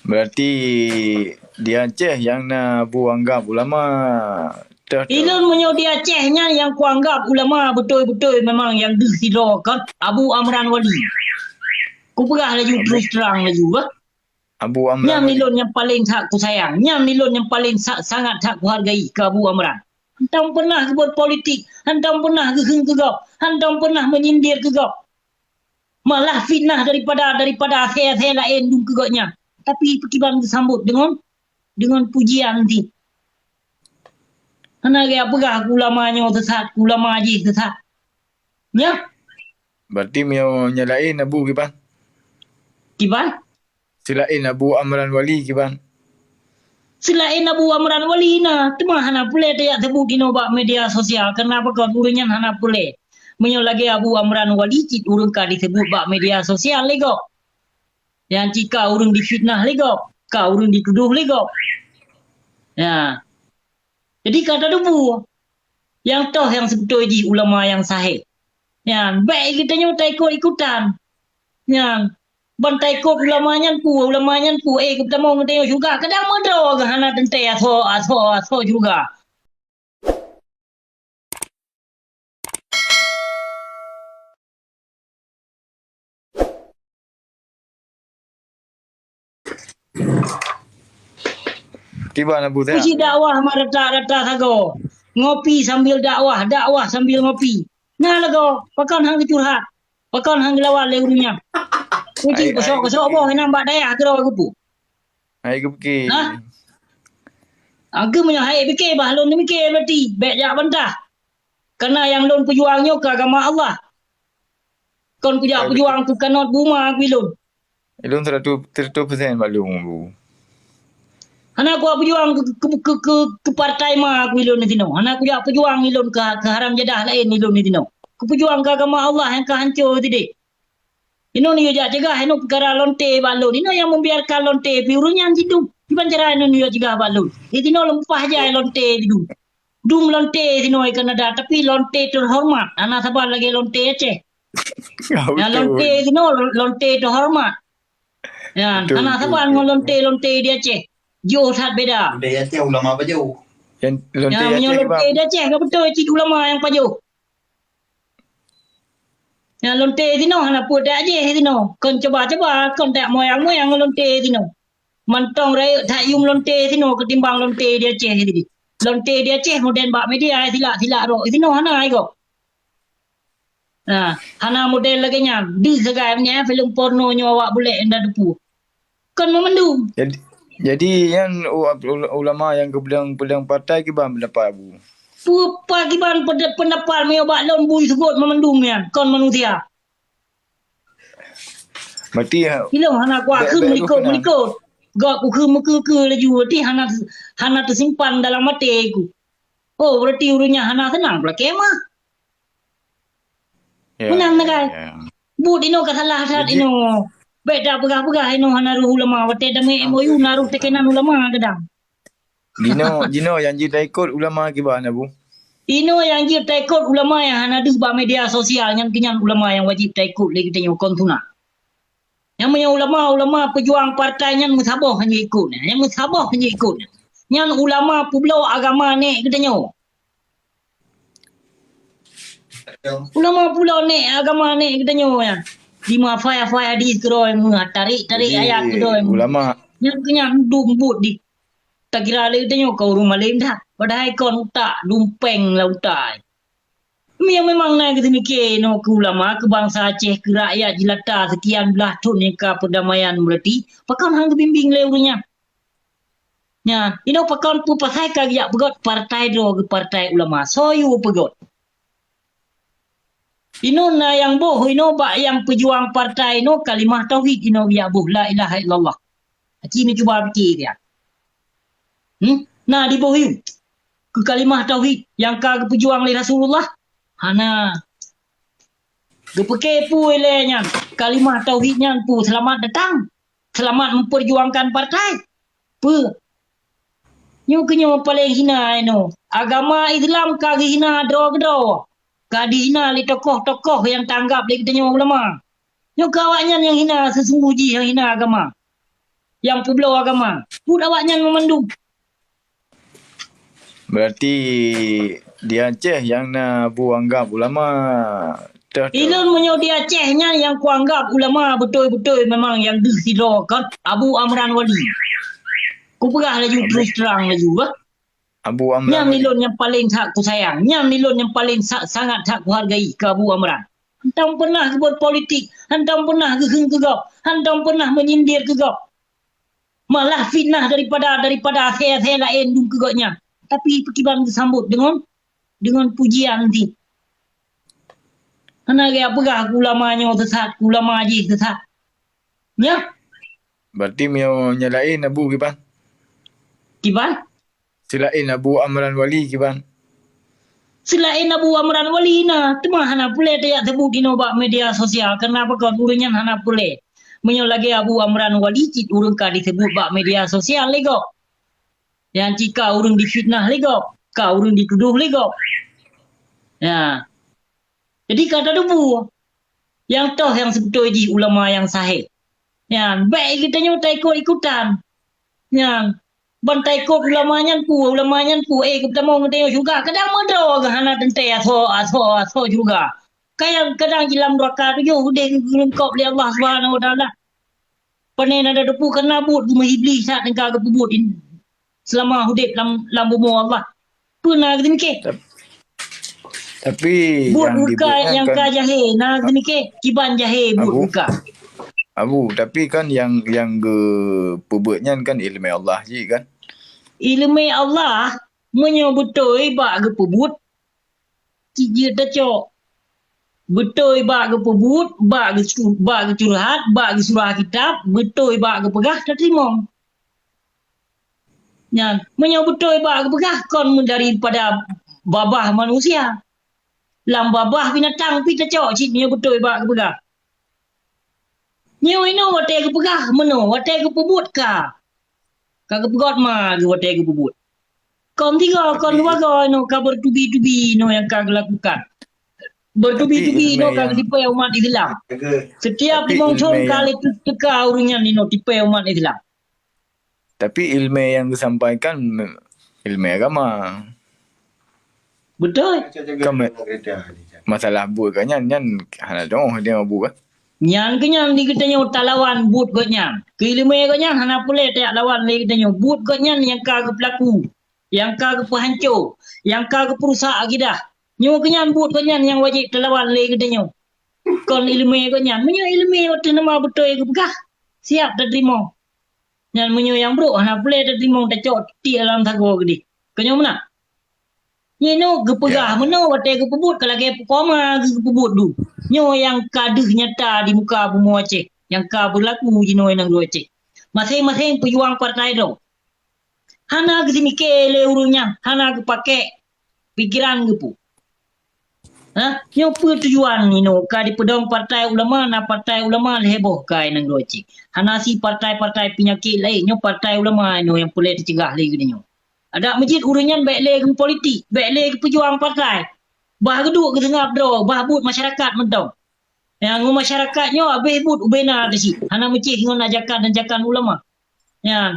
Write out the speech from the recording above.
Berarti dia Aceh yang nak buanggap ulama. Ilun menyo di Acehnya yang kuanggap ulama betul-betul memang yang disilakan Abu Amran Wali. Ku perah laju terus terang laju bah. Abu Amran Yang Wali. nilon yang paling tak ku sayang, yang nilon yang paling sangat tak ku hargai ke Abu Amran. Hantam pernah buat politik, hantam pernah kegeng kegap, hantam pernah menyindir kegap. Malah fitnah daripada saya lain dum kegaknya. Tapi pekiban disambut dengan pujian nanti. Karena kaya apa ulamanya sesat, ulama aja sesat. Ya, Berarti mio nyalain Abu kiban. kiban? Silain Abu Amran Wali kiban. Selain Abu Amran Wali na, temah hana pule dia sebut di bak media sosial. Kenapa kau urunya hana pule? Menyo lagi Abu Amran Wali cik urung ka disebut bak media sosial lego. Yang jika urung difitnah lego, ka urung dituduh lego. Ya. Jadi kata debu yang toh yang sebetulnya ulama yang sahih. Yang baik kita nyutai ikut-ikutan. Yang bantai ikut ulamanya ku kita mau ngetengok juga kadang modal ke hana tentai atau juga. Kiban Abu teh. Puji dakwah marata-rata sago. Ngopi sambil dakwah sambil ngopi. Nah lago, pakan hang curhat. Pakan hang lawan leurunya. Puji kosok-kosok boh nambah daya kero gupu. Ai ke. Hah? Aku menyahai fikir bah lon ni mikir berarti baik jak bantah. Karena yang lon pejuangnya ke agama Allah. Kon pejuang tu kanot buma aku lon. Ilun 100% maklum Abu. Anak aku pejuang ke partai mah aku ilon ni tino. Anak aku pejuang ilon ke haram jadah lain ilon ni tino. Ku pejuang ke agama Allah yang kehancur tadi. Ino ni ya cegah ino perkara lonte balon. Ino yang membiarkan lonte piurunya situ. Iban cara ino ni cegah balon. Tino lempah aja lonte situ. Dum lonte tino ikan ada tapi lonte terhormat. Anak sabar lagi lonte Aceh. Ya lonte tino lonte terhormat. Ya anak sabar lonte di Aceh. Jauh sangat beda. Dia Aceh ulama apa jauh? Yang lonte Yang lonte di Aceh ke betul cik ulama yang pajuh. Yang lonte tino hana pun tak Aceh tino. Kon coba-coba kon tak moyang-moyang lonte tino. Mantong raya tak yung lonte tino ketimbang lonte di Aceh tadi. Lonte di Aceh modern bak media silak ro tino hana ai kok. Nah, hana model lagi nya. Di segai punya film porno nyo awak boleh enda depu. Kon memendung. Jadi yang ulama yang ke pedang partai kiban pendapat Abu. Pagi ban pendapat meo bak lon bui sebut memendung ya. Kon manusia. Berarti Ilo hana ku aku melikut. Gak ku ke laju berarti hana tersimpan dalam mati ku. Oh, berarti urunya hana senang pula kemah. Menang nagai. But ino kasalah saat ino. Beda pegah-pegah ino hana ruh ulama. Wate dami MOU naruh tekenan ulama kadang. Jino yang jita ikut ulama kiban Abu. Ino yang wajib ikut ulama yang hana dus bak media sosial yang kenyan ulama yang wajib ikut lagi kita nyokon tuna. Yang punya ulama pejuang partainya musabah hanya ikut. Yang musabah hanya ikut. Yang ulama pulau agama ni kita nyok. Ulama pulau ni agama ni kita nyok ya. Lima faya hadis keroi tarik ayat keroi. Ulama Yang kenyan dumbut di. Tak kira lagi kita nyok kau rumah lain dah. Padahal kon utak dumpeng lah utak. Yang memang naik kita mikir no ke ulama, ke bangsa Aceh, ke rakyat jelata sekian belah tahun ni ke perdamaian berarti. Pakan hang bimbing leurunya. Ya, ino pakan pu pasai kagak pegot partai do ke partai ulama. Soyu pegot. Ino na yang boh, ino bak yang pejuang partai no kalimah tauhid ino ya boh la ilaha illallah. Kini cuba fikir dia. Nah di boh ke kalimah tauhid yang ka pejuang li Rasulullah. Hana. Gepeke pu elenya. Kalimah tauhidnya pu selamat datang. Selamat memperjuangkan partai. Pu. Nyo kenyo paling hina ino. Agama Islam kagi hina do. Kadi hina li tokoh-tokoh yang tanggap li kita nyo ulama. Nyo kawaknya yang hina sesungguhnya yang hina agama. yang pebelo agama. But awaknya memandung. Berarti di Aceh yang nak buanggap ulama Ilun menyo di Acehnya yang kuanggap ulama betul-betul memang yang dihidrokan Abu Amran Wali. Ku pegah laju terus terang laju bah. Abu Nyam Amran. nilon yang paling tak ku sayang. Nyam nilon yang paling sangat tak ku hargai ke Abu Amran. Hantang pernah ke buat politik. Hantang pernah ke gap. Hantang pernah menyindir ke gap. Malah fitnah daripada saya lain dung kegaknya. Tapi pekiban disambut dengan pujian nanti. Hana gaya pegah ulamanya sesat, ulama haji sesat. Ya, Berarti mio nyalain Abu kiban. kiban. Silain Abu Amran Wali kiban. Selain Abu Amran Wali na, temah hana pule dia sebut di nobak media sosial. Kenapa kau urunya hana pule? Menyo lagi Abu Amran Wali cik urung ka disebut bak media sosial lego. Yang jika urung difitnah lego, ka urung dituduh lego. Ya. Jadi kata debu yang toh yang sebetulnya di ulama yang sahih. Yang baik kita nyutai ikut-ikutan. Yang bantai ikut ulamanya ku kita mau ngetengok juga kadang modal ke hana tentai aso juga. Kayak kadang jilam raka tu yo udah ngengkop li Allah Subhanahu wa taala. Panen ada depu kena but bumi iblis sak tengah ke pebut selama hidup dalam bumi Allah. Pernah demikian. Tapi But yang buka yang kan ka jahe nah demikian kiban jahe but Abu. buka. Abu, tapi kan yang ke pebutnya kan ilmu Allah je kan. Ilmu Allah menyebutoi bak ke pebut cija tacok. Betul bak ke pebut, bak ke curhat, bak ke surah kitab, betul bak ke pegah tak terima. Ya, menyebutoi bak ke pegah kon daripada babah manusia. Lam babah binatang pi tacok cik menyebutoi bak ke pegah. Nyo ino watai ke pegah meno, watai ke pebut ka. Ka ke pegot ma ke watai ke pebut. Kon tiga kon waga no ka bertubi-tubi no yang ka lakukan. Bertubi-tubi no ka tipe umat Islam. Setiap Tapi dimongcon ilmu kali teka urunyan ni no tipe umat Islam. Tapi ilmu yang disampaikan ilmu agama. Betul. Kan masalah Abu kan nyan hana dong dia Abu kan. Nyan kenyan di katanya talawan but gotnya. Keilmu gotnya hana pule tak lawan lagi katanya but gotnya yang ka ke pelaku. Yang ka ke pehancur, yang ka ke perusak akidah. Nyo kenyan but gotnya yang wajib terlawan lagi katanya. Kon ilmu gotnya, menyo ilmu waktu nama betul ke pegah. Siap tak terima. Nyan menyo yang bro hana pule tak terima tak cok ti dalam sago gede. Kenyo mana? Nyo gepegah meno wate ke pebut kalau ke koma ke pebut du. Nyo yang kaduh nyata di muka bumi Aceh. Yang ka berlaku jino nang dua Aceh. Masing-masing pejuang partai dong. Hana ke sini kele urungnya, hana ke pakai pikiran ke pu. Ha? Nyo tujuan ni no ka di pedong partai ulama na partai ulama heboh kai nang dua Aceh. Hana si partai-partai penyakit lain, nyo partai ulama no yang boleh dicegah lagi nyo. Ada masjid urunyan baik lagi politik, baik lagi pejuang partai. Bah geduk ke tengah bro, bah but masyarakat mentong. Yang masyarakatnya habis but ubena di sini. Hana masjid dengan ajakan ulama. Ya,